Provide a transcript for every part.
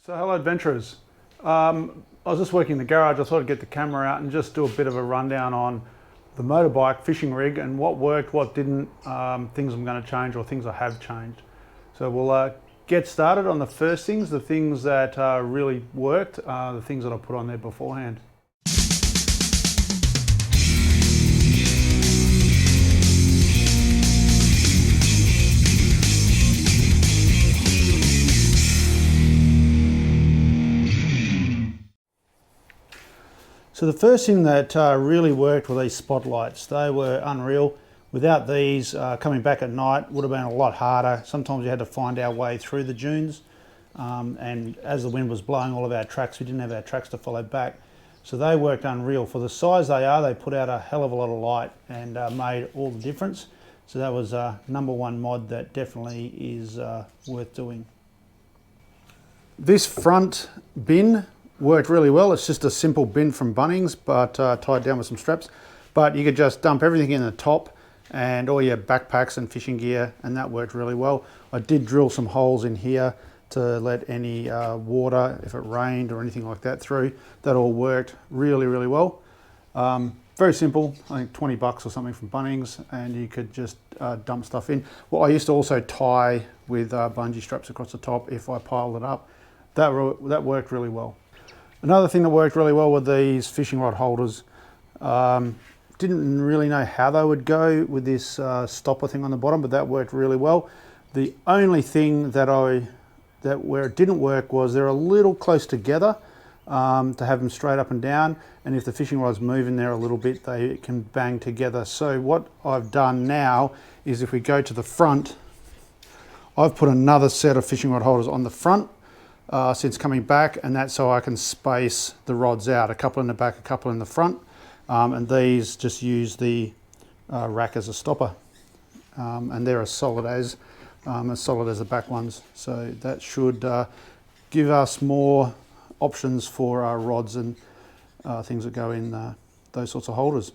So hello adventurers. I was just working in the garage. I thought I'd get the camera out and just do a bit of a rundown on the motorbike fishing rig and what worked, what didn't, things I'm going to change or things I have changed. So we'll get started on the first things, the things that really worked, the things that I put on there beforehand. So the first thing that really worked were these spotlights. They were unreal. Without these, coming back at night would have been a lot harder. Sometimes you had to find our way through the dunes. And as the wind was blowing all of our tracks, we didn't have our tracks to follow back. So they worked unreal. For the size they are, they put out a hell of a lot of light and made all the difference. So that was number one mod that definitely is worth doing. This front bin worked really well. It's just a simple bin from Bunnings, but tied down with some straps. But you could just dump everything in the top and all your backpacks and fishing gear, and that worked really well. I did drill some holes in here to let any water, if it rained or anything like that, through. That all worked really, really well. Very simple, I think 20 bucks or something from Bunnings, and you could just dump stuff in. Well, I used to also tie with bungee straps across the top if I piled it up. That worked really well. Another thing that worked really well were these fishing rod holders. Didn't really know how they would go with this stopper thing on the bottom, but that worked really well. The only thing where it didn't work was they're a little close together to have them straight up and down, and if the fishing rod's moving there a little bit, they can bang together. So what I've done now is, if we go to the front, I've put another set of fishing rod holders on the front since coming back, and that's so I can space the rods out, a couple in the back, a couple in the front, and these just use the rack as a stopper, and they're as solid as the back ones. So that should give us more options for our rods and things that go in those sorts of holders.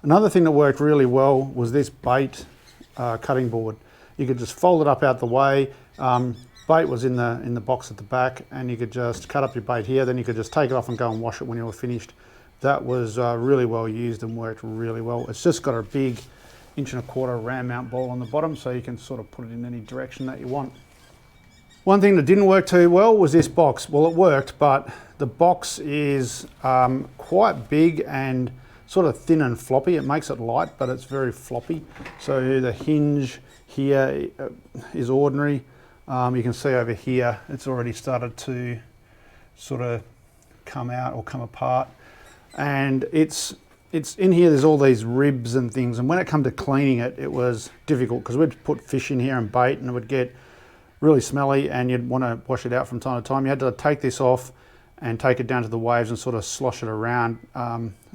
Another thing that worked really well was this bait cutting board. You could just fold it up out the way. Bait was in the box at the back, and you could just cut up your bait here, then you could just take it off and go and wash it when you were finished. That was really well used and worked really well. It's just got a big 1.25" ram mount ball on the bottom, so you can sort of put it in any direction that you want. One thing that didn't work too well was this box. Well, it worked, but the box is quite big and sort of thin and floppy. It makes it light, but it's very floppy. So the hinge here is ordinary. You can see over here it's already started to sort of come out or come apart, and it's in here. There's all these ribs and things, and when it come to cleaning it, it was difficult because we'd put fish in here and bait, and it would get really smelly, and you'd want to wash it out from time to time. You had to take this off and take it down to the waves and sort of slosh it around.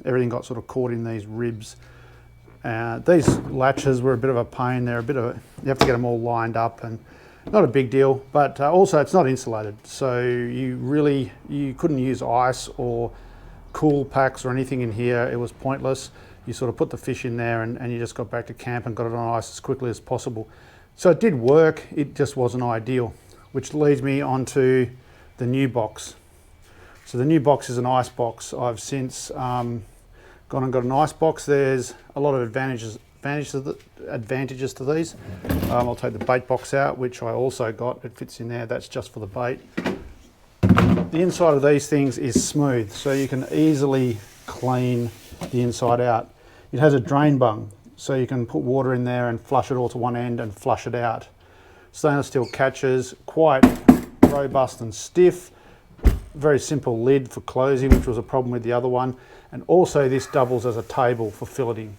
Everything got sort of caught in these ribs. These latches were a bit of a pain. They're you have to get them all lined up, and not a big deal, but also it's not insulated, so you couldn't use ice or cool packs or anything in here. It was pointless. You sort of put the fish in there and you just got back to camp and got it on ice as quickly as possible. So it did work, it just wasn't ideal, which leads me onto the new box. So the new box is an ice box. I've since gone and got an ice box. There's a lot of advantages to these. I'll take the bait box out, which I also got. It fits in there. That's just for the bait. The inside of these things is smooth, so you can easily clean the inside out. It has a drain bung, so you can put water in there and flush it all to one end and flush it out. Stainless steel catches, quite robust and stiff. Very simple lid for closing, which was a problem with the other one. And also this doubles as a table for filleting.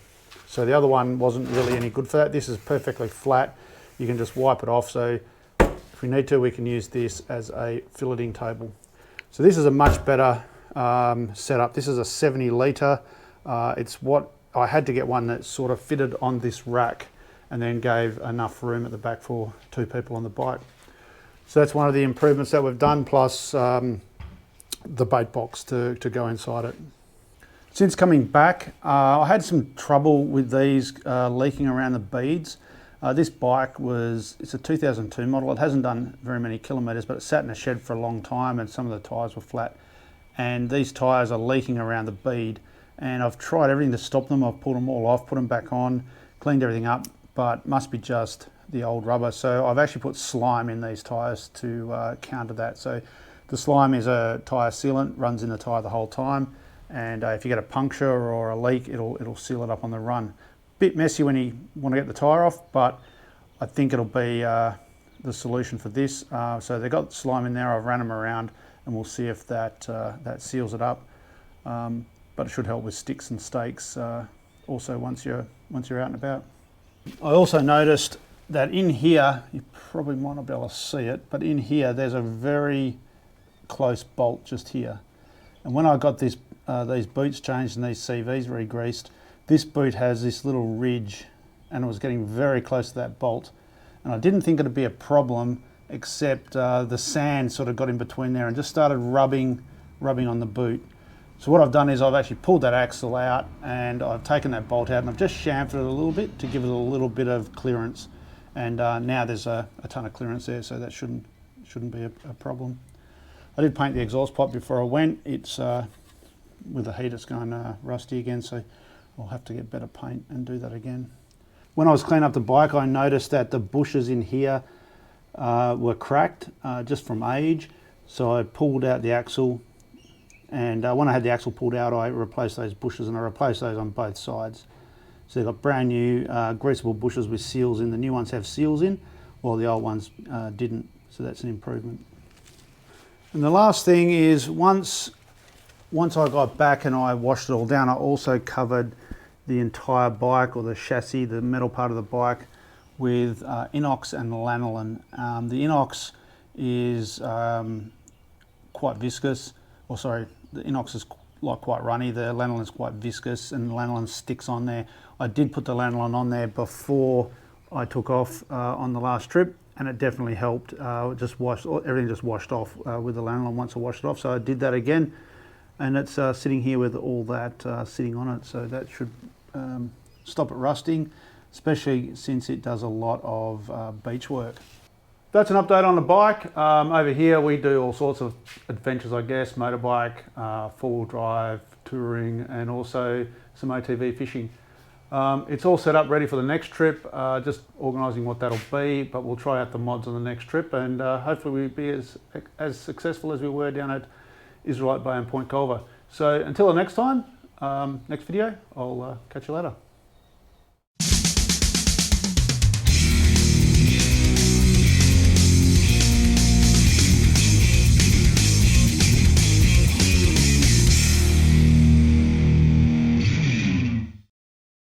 So the other one wasn't really any good for that. This is perfectly flat. You can just wipe it off. So if we need to, we can use this as a filleting table. So this is a much better setup. This is a 70 litre. It's what I had to get, one that sort of fitted on this rack and then gave enough room at the back for 2 people on the bike. So that's one of the improvements that we've done, plus the bait box to go inside it. Since coming back, I had some trouble with these leaking around the beads. This bike it's a 2002 model. It hasn't done very many kilometres, but it sat in a shed for a long time and some of the tyres were flat. And these tyres are leaking around the bead. And I've tried everything to stop them. I've pulled them all off, put them back on, cleaned everything up, but must be just the old rubber. So I've actually put slime in these tyres to counter that. So the slime is a tyre sealant, runs in the tyre the whole time. And if you get a puncture or a leak, it'll seal it up on the run. Bit messy when you want to get the tyre off, but I think it'll be the solution for this. So they've got slime in there. I've ran them around, and we'll see if that seals it up. But it should help with sticks and stakes also once you're out and about. I also noticed that in here, you probably might not be able to see it, but in here there's a very close bolt just here. And when I got these boots changed and these CVs re-greased, this boot has this little ridge, and it was getting very close to that bolt. And I didn't think it'd be a problem, except the sand sort of got in between there and just started rubbing on the boot. So what I've done is I've actually pulled that axle out and I've taken that bolt out and I've just chamfered it a little bit to give it a little bit of clearance. And now there's a ton of clearance there, so that shouldn't be a problem. I did paint the exhaust pipe before I went. It's with the heat, it's going rusty again, so I'll have to get better paint and do that again. When I was cleaning up the bike, I noticed that the bushes in here were cracked just from age. So I pulled out the axle, and when I had the axle pulled out, I replaced those bushes, and I replaced those on both sides. So they've got brand new greasable bushes with seals in. The new ones have seals in, while the old ones didn't. So that's an improvement. And the last thing is once I got back and I washed it all down, I also covered the entire bike, or the chassis, the metal part of the bike, with inox and lanolin. The inox is quite viscous, the inox is quite runny, the lanolin is quite viscous, and the lanolin sticks on there. I did put the lanolin on there before I took off on the last trip, and it definitely helped. Everything just washed off with the lanolin once I washed it off, so I did that again. And it's sitting here with all that sitting on it, so that should stop it rusting, especially since it does a lot of beach work. That's an update on the bike. Over here we do all sorts of adventures, I guess, motorbike, four-wheel drive, touring, and also some ATV fishing. It's all set up ready for the next trip, just organising what that'll be, but we'll try out the mods on the next trip, and hopefully we'll be as successful as we were down at Israelite Bay and Point Culver. So until the next time, next video, I'll catch you later.